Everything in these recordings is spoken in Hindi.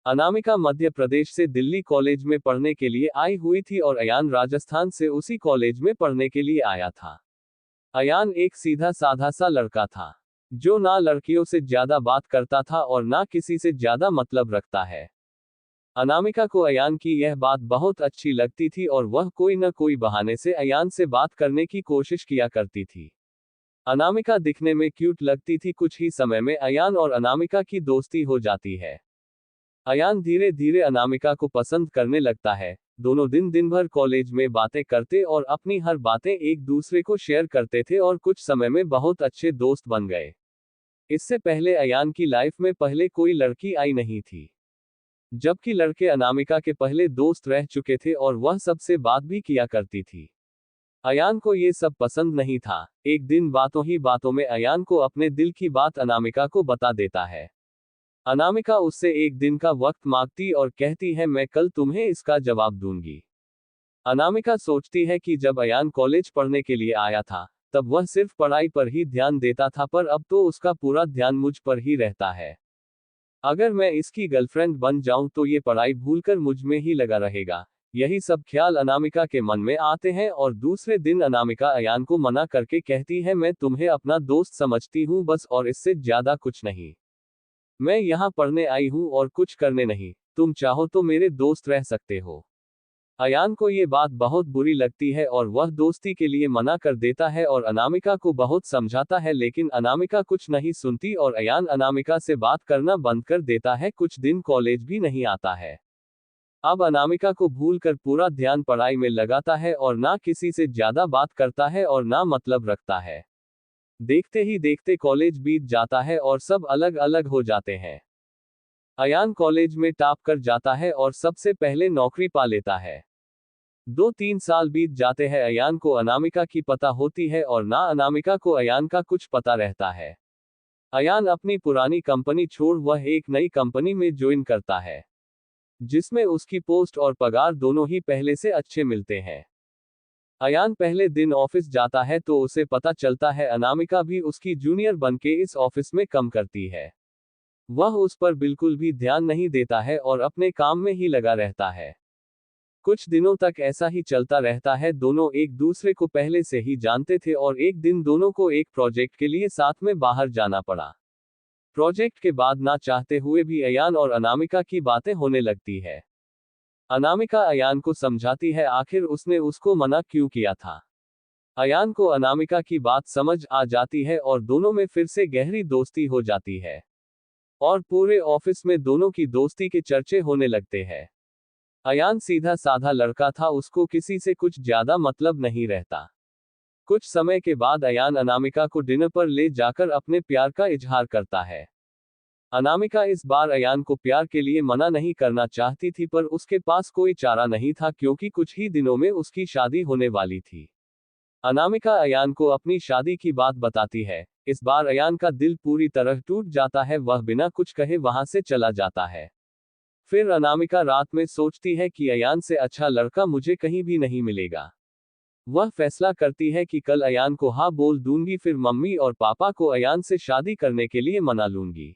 अनामिका मध्य प्रदेश से दिल्ली कॉलेज में पढ़ने के लिए आई हुई थी और अयान राजस्थान से उसी कॉलेज में पढ़ने के लिए आया था। अयान एक सीधा साधा सा लड़का था, जो ना लड़कियों से ज्यादा बात करता था और ना किसी से ज्यादा मतलब रखता है। अनामिका को अयान की यह बात बहुत अच्छी लगती थी और वह कोई न कोई बहाने से अयान से बात करने की कोशिश किया करती थी। अनामिका दिखने में क्यूट लगती थी। कुछ ही समय में अयान और अनामिका की दोस्ती हो जाती है। अयान धीरे धीरे अनामिका को पसंद करने लगता है। दोनों दिन भर कॉलेज में बातें करते और अपनी हर बातें एक दूसरे को शेयर करते थे और कुछ समय में बहुत अच्छे दोस्त बन गए। इससे पहले अयान की लाइफ में पहले कोई लड़की आई नहीं थी, जबकि लड़के अनामिका के पहले दोस्त रह चुके थे और वह सबसे बात भी किया करती थी। अयान को ये सब पसंद नहीं था। एक दिन बातों ही बातों में अयान को अपने दिल की बात अनामिका को बता देता है। अनामिका उससे एक दिन का वक्त मांगती और कहती है, मैं कल तुम्हें इसका जवाब दूंगी। अनामिका सोचती है कि जब अयान कॉलेज पढ़ने के लिए आया था, तब वह सिर्फ पढ़ाई पर ही ध्यान देता था, पर अब तो उसका पूरा ध्यान मुझ पर ही रहता है। अगर मैं इसकी गर्लफ्रेंड बन जाऊं तो ये पढ़ाई भूलकर मुझ में ही लगा रहेगा। यही सब ख्याल अनामिका के मन में आते हैं और दूसरे दिन अनामिका अयान को मना करके कहती है, मैं तुम्हें अपना दोस्त समझती हूँ बस, और इससे ज्यादा कुछ नहीं। मैं यहाँ पढ़ने आई हूँ और कुछ करने नहीं। तुम चाहो तो मेरे दोस्त रह सकते हो। अयान को ये बात बहुत बुरी लगती है और वह दोस्ती के लिए मना कर देता है और अनामिका को बहुत समझाता है, लेकिन अनामिका कुछ नहीं सुनती और अयान अनामिका से बात करना बंद कर देता है। कुछ दिन कॉलेज भी नहीं आता है। अब अनामिका को भूलकर पूरा ध्यान पढ़ाई में लगाता है और ना किसी से ज्यादा बात करता है और ना मतलब रखता है। देखते ही देखते कॉलेज बीत जाता है और सब अलग अलग हो जाते हैं। अयान कॉलेज में टॉप कर जाता है और सबसे पहले नौकरी पा लेता है। 2-3 साल बीत जाते हैं। अयान को अनामिका की पता होती है और ना अनामिका को अयान का कुछ पता रहता है। अयान अपनी पुरानी कंपनी छोड़ वह एक नई कंपनी में ज्वाइन करता है, जिसमें उसकी पोस्ट और पगार दोनों ही पहले से अच्छे मिलते हैं। अयान पहले दिन ऑफिस जाता है तो उसे पता चलता है अनामिका भी उसकी जूनियर बनके इस ऑफिस में काम करती है। वह उस पर बिल्कुल भी ध्यान नहीं देता है और अपने काम में ही लगा रहता है। कुछ दिनों तक ऐसा ही चलता रहता है। दोनों एक दूसरे को पहले से ही जानते थे और एक दिन दोनों को एक प्रोजेक्ट के लिए साथ में बाहर जाना पड़ा। प्रोजेक्ट के बाद ना चाहते हुए भी अयान और अनामिका की बातें होने लगती है। अनामिका अयान को समझाती है आखिर उसने उसको मना क्यों किया था। अयान को अनामिका की बात समझ आ जाती है और दोनों में फिर से गहरी दोस्ती हो जाती है और पूरे ऑफिस में दोनों की दोस्ती के चर्चे होने लगते हैं। अयान सीधा साधा लड़का था, उसको किसी से कुछ ज्यादा मतलब नहीं रहता। कुछ समय के बाद अयान अनामिका को डिनर पर ले जाकर अपने प्यार का इजहार करता है। अनामिका इस बार अयान को प्यार के लिए मना नहीं करना चाहती थी, पर उसके पास कोई चारा नहीं था क्योंकि कुछ ही दिनों में उसकी शादी होने वाली थी। अनामिका अयान को अपनी शादी की बात बताती है। इस बार अयान का दिल पूरी तरह टूट जाता है। वह बिना कुछ कहे वहां से चला जाता है। फिर अनामिका रात में सोचती है कि अयान से अच्छा लड़का मुझे कहीं भी नहीं मिलेगा। वह फैसला करती है कि कल अयान को हाँ बोल दूंगी, फिर मम्मी और पापा को अयान से शादी करने के लिए मना लूंगी।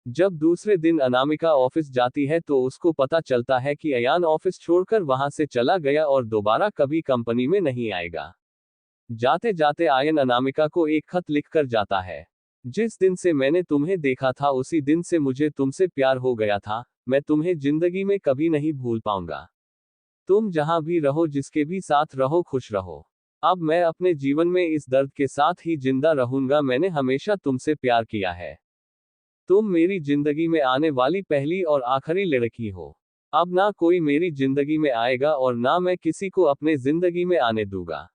जब दूसरे दिन अनामिका ऑफिस जाती है तो उसको पता चलता है कि अयान ऑफिस छोड़कर वहां से चला गया और दोबारा कभी कंपनी में नहीं आएगा। जाते जाते आयन अनामिका को एक खत लिखकर जाता है। जिस दिन से मैंने तुम्हें देखा था उसी दिन से मुझे तुमसे प्यार हो गया था। मैं तुम्हें जिंदगी में कभी नहीं भूल पाऊंगा। तुम जहां भी रहो, जिसके भी साथ रहो, खुश रहो। अब मैं अपने जीवन में इस दर्द के साथ ही जिंदा रहूंगा। मैंने हमेशा तुमसे प्यार किया है। तुम मेरी जिंदगी में आने वाली पहली और आखिरी लड़की हो। अब ना कोई मेरी जिंदगी में आएगा और ना मैं किसी को अपने जिंदगी में आने दूंगा।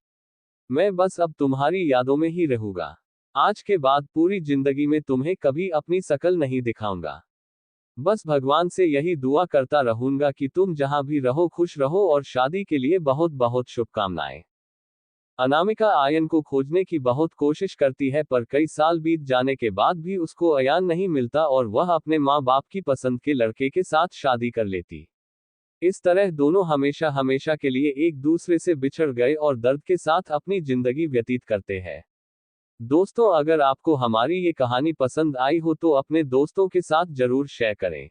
मैं बस अब तुम्हारी यादों में ही रहूंगा। आज के बाद पूरी जिंदगी में तुम्हें कभी अपनी शक्ल नहीं दिखाऊंगा। बस भगवान से यही दुआ करता रहूंगा कि तुम जहां भी रहो खुश रहो, और शादी के लिए बहुत बहुत शुभकामनाएं। अनामिका आयन को खोजने की बहुत कोशिश करती है, पर कई साल बीत जाने के बाद भी उसको अयान नहीं मिलता और वह अपने माँ बाप की पसंद के लड़के के साथ शादी कर लेती। इस तरह दोनों हमेशा हमेशा के लिए एक दूसरे से बिछड़ गए और दर्द के साथ अपनी जिंदगी व्यतीत करते हैं। दोस्तों, अगर आपको हमारी ये कहानी पसंद आई हो तो अपने दोस्तों के साथ जरूर शेयर करें।